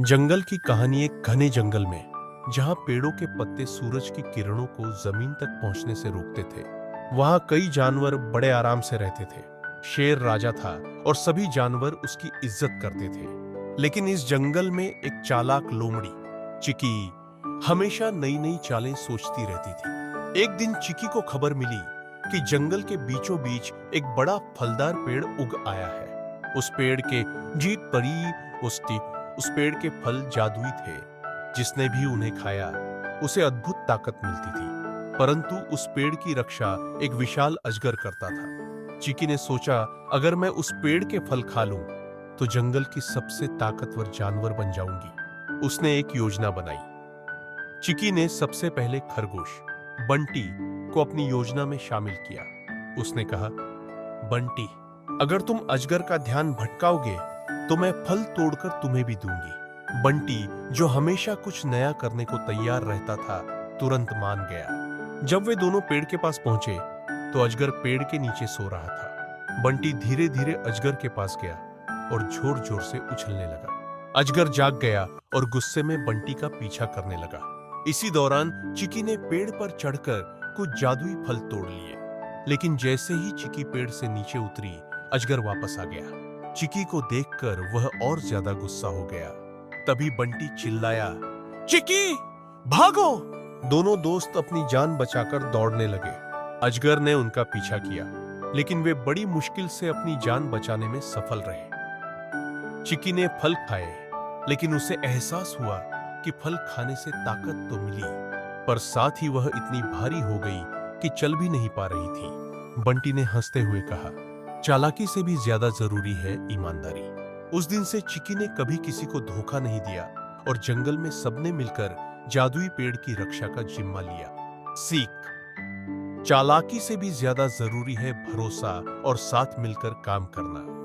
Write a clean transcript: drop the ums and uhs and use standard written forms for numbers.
जंगल की कहानी एक घने जंगल में, जहां पेड़ों के पत्ते सूरज की किरणों को जमीन तक पहुंचने से रोकते थे। वहां कई जानवर बड़े आराम से रहते थे। शेर राजा था और सभी जानवर उसकी इज्जत करते थे। लेकिन इस जंगल में एक चालाक लोमड़ी, चिकी, हमेशा नई नई चालें सोचती रहती थी। एक दिन चिकी को खबर मिली कि जंगल के बीचों बीच एक बड़ा फलदार पेड़ उग आया है। उस पेड़ के जीत परी उसकी उस पेड़ के फल जादुई थे। जिसने भी उन्हें खाया उसे अद्भुत ताकत मिलती थी। परंतु उस पेड़ की रक्षा एक विशाल अजगर करता था। चिकी ने सोचा, अगर मैं उस पेड़ के फल खा लूं तो जंगल की सबसे ताकतवर जानवर बन जाऊंगी। उसने एक योजना बनाई। चिकी ने सबसे पहले खरगोश बंटी को अपनी योजना में शामिल किया। उसने कहा, बंटी, अगर तुम अजगर का ध्यान भटकाओगे तो मैं फल तोड़कर तुम्हें भी दूंगी। बंटी, जो हमेशा कुछ नया करने को तैयार रहता था, तुरंत मान गया। जब वे दोनों पेड़ के पास पहुंचे तो अजगर पेड़ के नीचे सो रहा था। बंटी धीरे धीरे अजगर के पास गया और जोर जोर से उछलने लगा। अजगर जाग गया और गुस्से में बंटी का पीछा करने लगा। इसी दौरान चिकी ने पेड़ पर चढ़कर कुछ जादुई फल तोड़ लिए। लेकिन जैसे ही चिकी पेड़ से नीचे उतरी, अजगर वापस आ गया। चिकी को देखकर वह और ज्यादा गुस्सा हो गया। तभी बंटी चिल्लाया, चिकी, भागो! दोनों दोस्त अपनी जान बचाकर दौड़ने लगे। अजगर ने उनका पीछा किया, लेकिन वे बड़ी मुश्किल से अपनी जान बचाने में सफल रहे। चिकी ने फल खाए, लेकिन उसे एहसास हुआ कि फल खाने से ताकत तो मिली, पर साथ ही वह इतनी भारी हो गई कि चल भी नहीं पा रही थी। बंटी ने हंसते हुए कहा, चालाकी से भी ज्यादा जरूरी है ईमानदारी। उस दिन से चिकी ने कभी किसी को धोखा नहीं दिया और जंगल में सबने मिलकर जादुई पेड़ की रक्षा का जिम्मा लिया। सीख: चालाकी से भी ज्यादा जरूरी है भरोसा और साथ मिलकर काम करना।